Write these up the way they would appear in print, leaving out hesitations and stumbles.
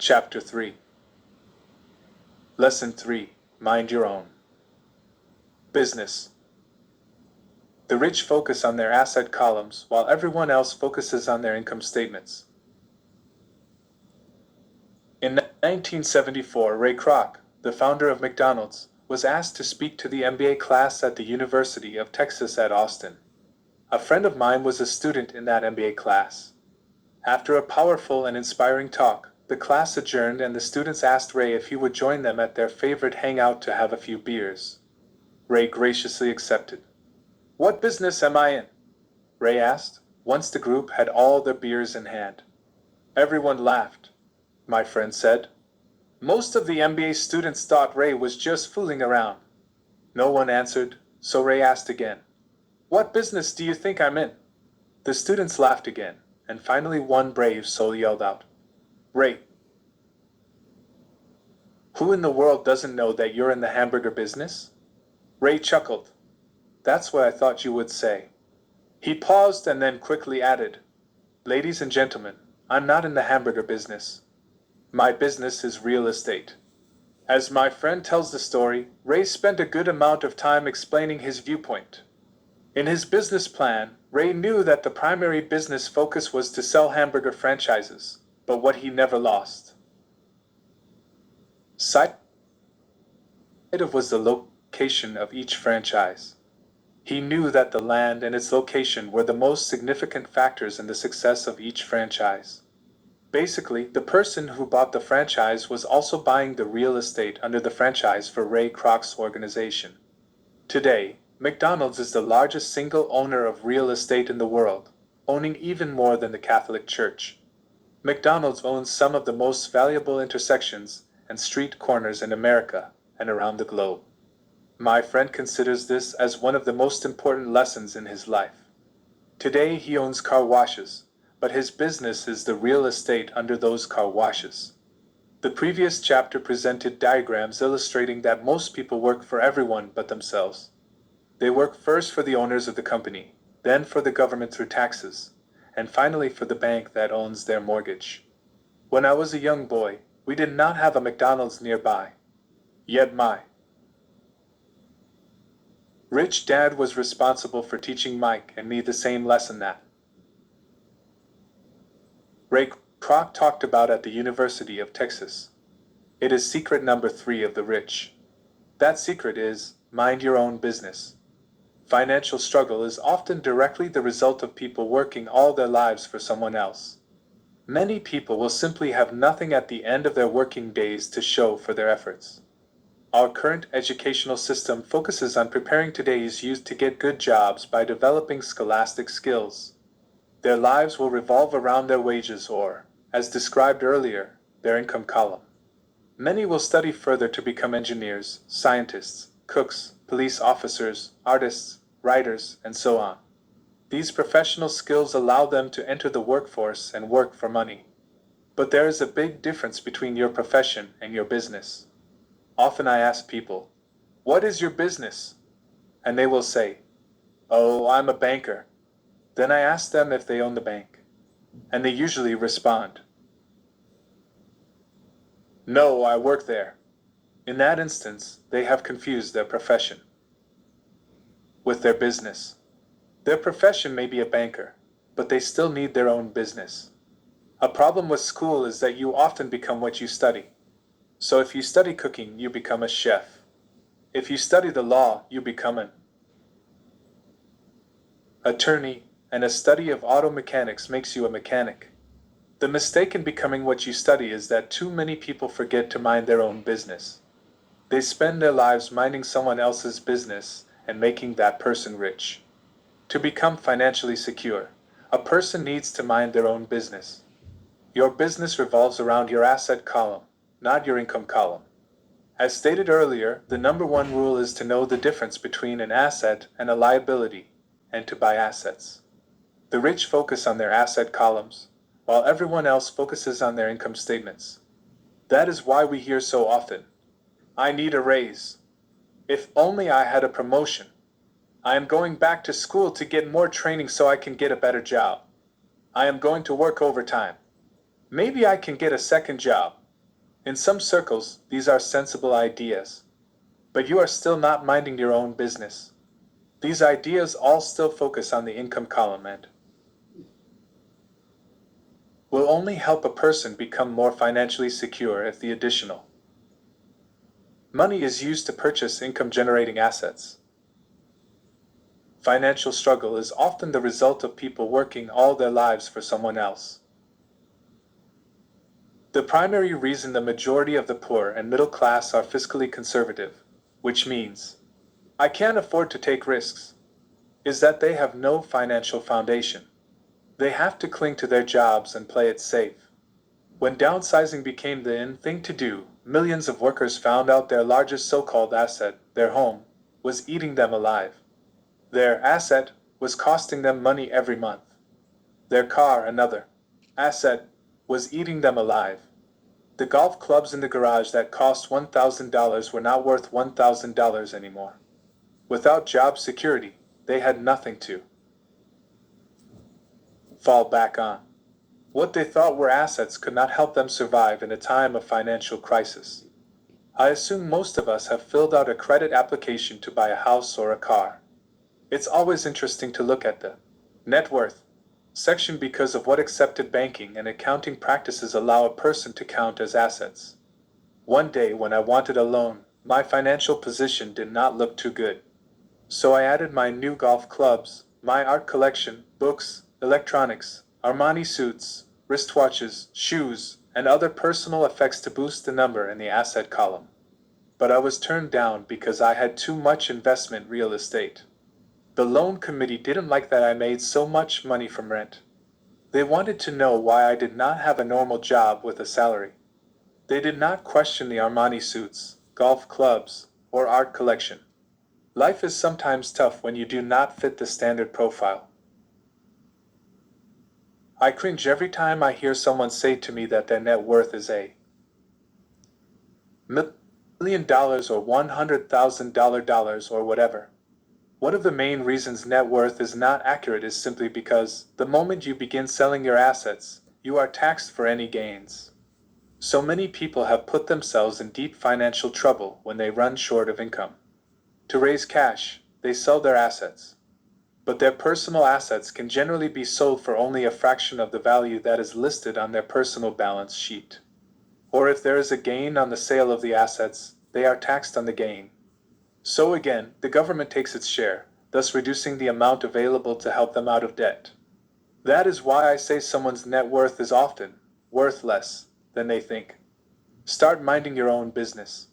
Chapter 3 Lesson 3 Mind Your Own Business. The rich focus on their asset columns while everyone else focuses on their income statements. In 1974, Ray Kroc, the founder of McDonald's, was asked to speak to the MBA class at the University of Texas at Austin. A friend of mine was a student in that MBA class. After a powerful and inspiring talk, the class adjourned and the students asked Ray if he would join them at their favorite hangout to have a few beers. Ray graciously accepted. "What business am I in?" Ray asked, once the group had all their beers in hand. Everyone laughed. My friend said. Most of the MBA students thought Ray was just fooling around. No one answered, so Ray asked again. "What business do you think I'm in?" The students laughed again, and finally one brave soul yelled out, "Ray, who in the world doesn't know that you're in the hamburger business?" Ray chuckled. "That's what I thought you would say." He paused and then quickly added, "Ladies and gentlemen, I'm not in the hamburger business. My business is real estate." As my friend tells the story, Ray spent a good amount of time explaining his viewpoint. In his business plan, Ray knew that the primary business focus was to sell hamburger franchises, but what he never lost sight of was the location of each franchise. He knew that the land and its location were the most significant factors in the success of each franchise. Basically, the person who bought the franchise was also buying the real estate under the franchise for Ray Kroc's organization. Today, McDonald's is the largest single owner of real estate in the world, owning even more than the Catholic Church. McDonald's owns some of the most valuable intersections and street corners in America and around the globe. My friend considers this as one of the most important lessons in his life. Today he owns car washes, but his business is the real estate under those car washes. The previous chapter presented diagrams illustrating that most people work for everyone but themselves. They work first for the owners of the company, then for the government through taxes, and finally for the bank that owns their mortgage. When I was a young boy, we did not have a McDonald's nearby. Yet my rich dad was responsible for teaching Mike and me the same lesson that Ray Kroc talked about at the University of Texas. It is secret number 3 of the rich. That secret is, mind your own business. Financial struggle is often directly the result of people working all their lives for someone else. Many people will simply have nothing at the end of their working days to show for their efforts. Our current educational system focuses on preparing today's youth to get good jobs by developing scholastic skills. Their lives will revolve around their wages or, as described earlier, their income column. Many will study further to become engineers, scientists, cooks, police officers, artists, writers, and so on. These professional skills allow them to enter the workforce and work for money. But there is a big difference between your profession and your business. Often I ask people, "What is your business?" And they will say, "Oh, I'm a banker." Then I ask them if they own the bank. And they usually respond, "No, I work there." In that instance, they have confused their profession with their business. Their profession may be a banker, but they still need their own business. A problem with school is that you often become what you study. So if you study cooking, you become a chef. If you study the law, you become an attorney, and a study of auto mechanics makes you a mechanic. The mistake in becoming what you study is that too many people forget to mind their own business. They spend their lives minding someone else's business and making that person rich. To become financially secure, a person needs to mind their own business. Your business revolves around your asset column, not your income column. As stated earlier, the number one rule is to know the difference between an asset and a liability, and to buy assets. The rich focus on their asset columns, while everyone else focuses on their income statements. That is why we hear so often, "I need a raise." "If only I had a promotion." "I am going back to school to get more training so I can get a better job." "I am going to work overtime. Maybe I can get a second job." In some circles, these are sensible ideas. But you are still not minding your own business. These ideas all still focus on the income column and will only help a person become more financially secure if the additional money is used to purchase income-generating assets. Financial struggle is often the result of people working all their lives for someone else. The primary reason the majority of the poor and middle class are fiscally conservative, which means, I can't afford to take risks, is that they have no financial foundation. They have to cling to their jobs and play it safe. When downsizing became the in thing to do, millions of workers found out their largest so-called asset, their home, was eating them alive. Their asset was costing them money every month. Their car, another asset, was eating them alive. The golf clubs in the garage that cost $1,000 were not worth $1,000 anymore. Without job security, they had nothing to fall back on. What they thought were assets could not help them survive in a time of financial crisis. I assume most of us have filled out a credit application to buy a house or a car. It's always interesting to look at the net worth section because of what accepted banking and accounting practices allow a person to count as assets. One day when I wanted a loan, my financial position did not look too good. So I added my new golf clubs, my art collection, books, electronics, Armani suits, wristwatches, shoes, and other personal effects to boost the number in the asset column. But I was turned down because I had too much investment real estate. The loan committee didn't like that I made so much money from rent. They wanted to know why I did not have a normal job with a salary. They did not question the Armani suits, golf clubs, or art collection. Life is sometimes tough when you do not fit the standard profile. I cringe every time I hear someone say to me that their net worth is $1,000,000 or $100,000 or whatever. One of the main reasons net worth is not accurate is simply because the moment you begin selling your assets, you are taxed for any gains. So many people have put themselves in deep financial trouble when they run short of income. To raise cash, they sell their assets. But their personal assets can generally be sold for only a fraction of the value that is listed on their personal balance sheet. Or if there is a gain on the sale of the assets, they are taxed on the gain. So again, the government takes its share, thus reducing the amount available to help them out of debt. That is why I say someone's net worth is often worth less than they think. Start minding your own business.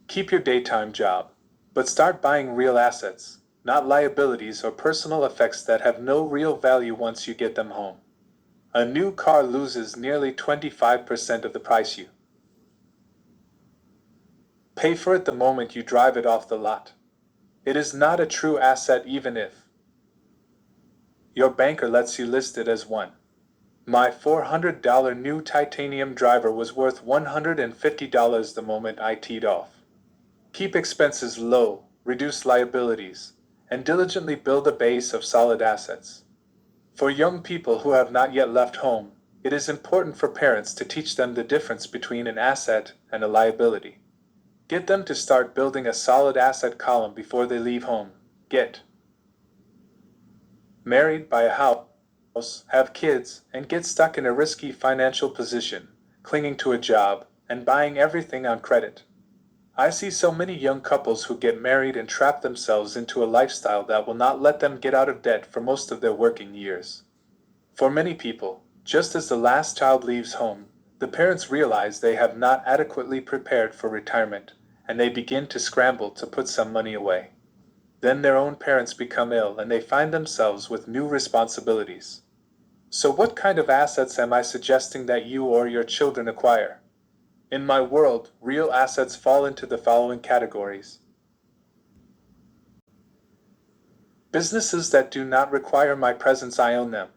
Keep your daytime job, but start buying real assets, not liabilities or personal effects that have no real value once you get them home. A new car loses nearly 25% of the price you pay for it the moment you drive it off the lot. It is not a true asset even if your banker lets you list it as one. My $400 new titanium driver was worth $150 the moment I teed off. Keep expenses low, reduce liabilities, and diligently build a base of solid assets. For young people who have not yet left home, it is important for parents to teach them the difference between an asset and a liability. Get them to start building a solid asset column before they leave home. Get married, buy a house, have kids, and get stuck in a risky financial position, clinging to a job, and buying everything on credit. I see so many young couples who get married and trap themselves into a lifestyle that will not let them get out of debt for most of their working years. For many people, just as the last child leaves home, the parents realize they have not adequately prepared for retirement, and they begin to scramble to put some money away. Then their own parents become ill and they find themselves with new responsibilities. So what kind of assets am I suggesting that you or your children acquire? In my world, real assets fall into the following categories. Businesses that do not require my presence, I own them,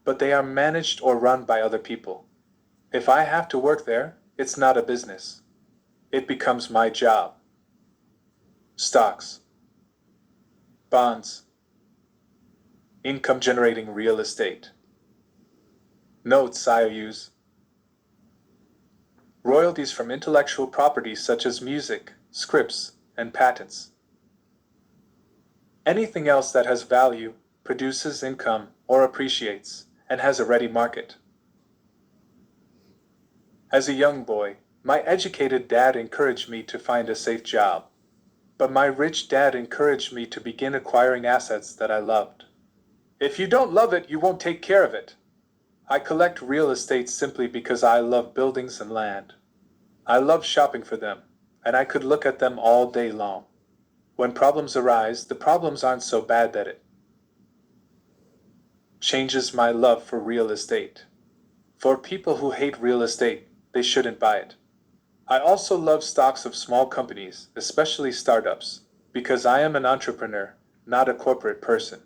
but they are managed or run by other people. If I have to work there, it's not a business. It becomes my job. Stocks, bonds, income-generating real estate, notes, IOUs, royalties from intellectual property such as music, scripts, and patents. Anything else that has value, produces income, or appreciates, and has a ready market. As a young boy, my educated dad encouraged me to find a safe job. But my rich dad encouraged me to begin acquiring assets that I loved. If you don't love it, you won't take care of it. I collect real estate simply because I love buildings and land. I love shopping for them, and I could look at them all day long. When problems arise, the problems aren't so bad that it changes my love for real estate. For people who hate real estate, they shouldn't buy it. I also love stocks of small companies, especially startups, because I am an entrepreneur, not a corporate person.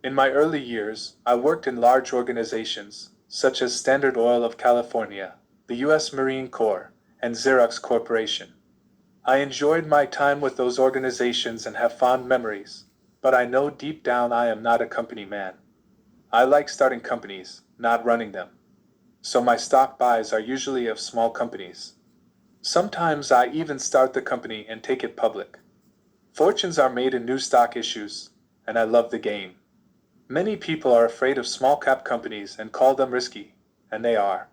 In my early years, I worked in large organizations, such as Standard Oil of California, the U.S. Marine Corps, and Xerox Corporation. I enjoyed my time with those organizations and have fond memories, but I know deep down I am not a company man. I like starting companies, not running them. So my stock buys are usually of small companies. Sometimes I even start the company and take it public. Fortunes are made in new stock issues, and I love the game. Many people are afraid of small cap companies and call them risky, and they are.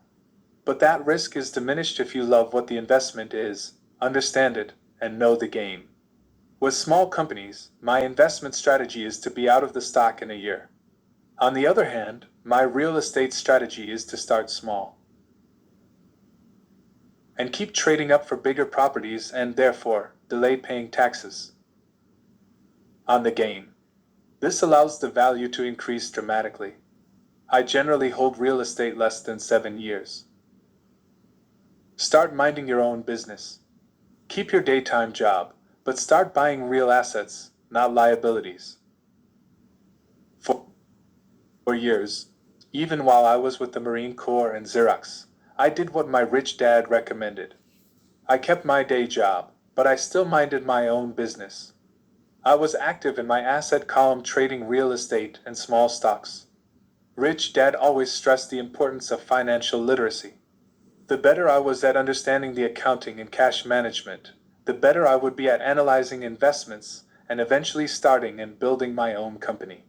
But that risk is diminished if you love what the investment is, understand it, and know the game. With small companies, my investment strategy is to be out of the stock in a year. On the other hand, my real estate strategy is to start small and keep trading up for bigger properties and therefore delay paying taxes on the gain. This allows the value to increase dramatically. I generally hold real estate less than 7 years. Start minding your own business. Keep your daytime job, but start buying real assets, not liabilities. For years, even while I was with the Marine Corps and Xerox, I did what my rich dad recommended. I kept my day job, but I still minded my own business. I was active in my asset column trading real estate and small stocks. Rich Dad always stressed the importance of financial literacy. The better I was at understanding the accounting and cash management, the better I would be at analyzing investments and eventually starting and building my own company.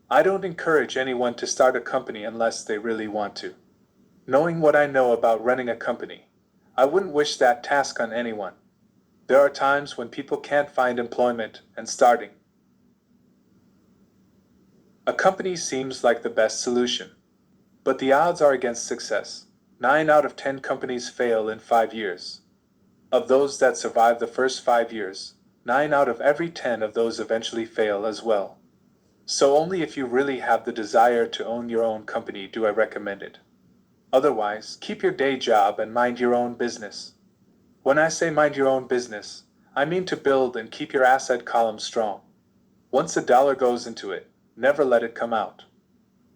I don't encourage anyone to start a company unless they really want to. Knowing what I know about running a company, I wouldn't wish that task on anyone. There are times when people can't find employment and starting a company seems like the best solution. But the odds are against success. 9 out of 10 companies fail in 5 years. Of those that survive the first 5 years, 9 out of every 10 of those eventually fail as well. So only if you really have the desire to own your own company do I recommend it. Otherwise, keep your day job and mind your own business. When I say mind your own business, I mean to build and keep your asset column strong. Once a dollar goes into it, never let it come out.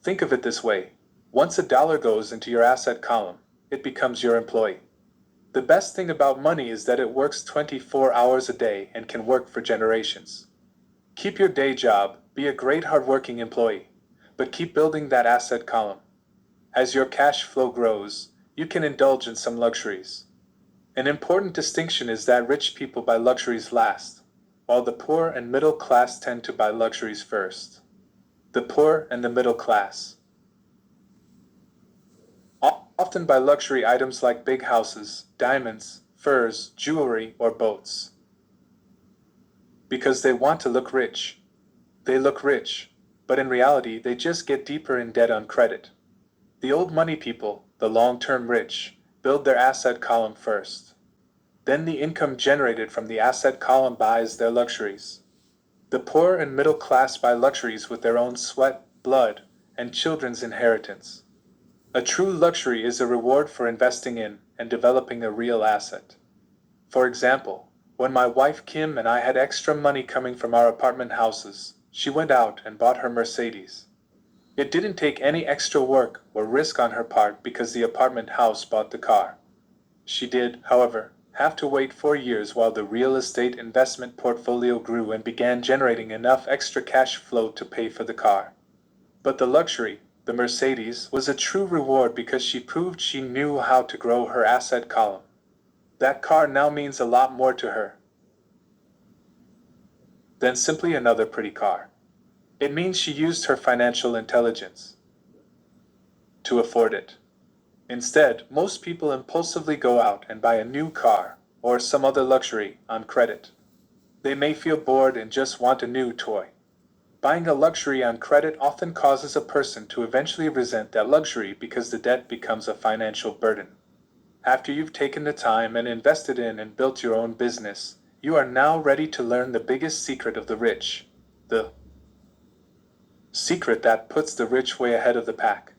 Think of it this way. Once a dollar goes into your asset column, it becomes your employee. The best thing about money is that it works 24 hours a day and can work for generations. Keep your day job, be a great hardworking employee, but keep building that asset column. As your cash flow grows, you can indulge in some luxuries. An important distinction is that rich people buy luxuries last, while the poor and middle class tend to buy luxuries first. The poor and the middle class often buy luxury items like big houses, diamonds, furs, jewelry, or boats. Because they want to look rich. They look rich, but in reality they just get deeper in debt on credit. The old money people, the long-term rich, build their asset column first. Then the income generated from the asset column buys their luxuries. The poor and middle class buy luxuries with their own sweat, blood, and children's inheritance. A true luxury is a reward for investing in and developing a real asset. For example, when my wife Kim and I had extra money coming from our apartment houses, she went out and bought her Mercedes. It didn't take any extra work or risk on her part because the apartment house bought the car. She did, however, have to wait 4 years while the real estate investment portfolio grew and began generating enough extra cash flow to pay for the car. But the luxury, The Mercedes was a true reward because she proved she knew how to grow her asset column. That car now means a lot more to her than simply another pretty car. It means she used her financial intelligence to afford it. Instead, most people impulsively go out and buy a new car or some other luxury on credit. They may feel bored and just want a new toy. Buying a luxury on credit often causes a person to eventually resent that luxury because the debt becomes a financial burden. After you've taken the time and invested in and built your own business, you are now ready to learn the biggest secret of the rich. The secret that puts the rich way ahead of the pack.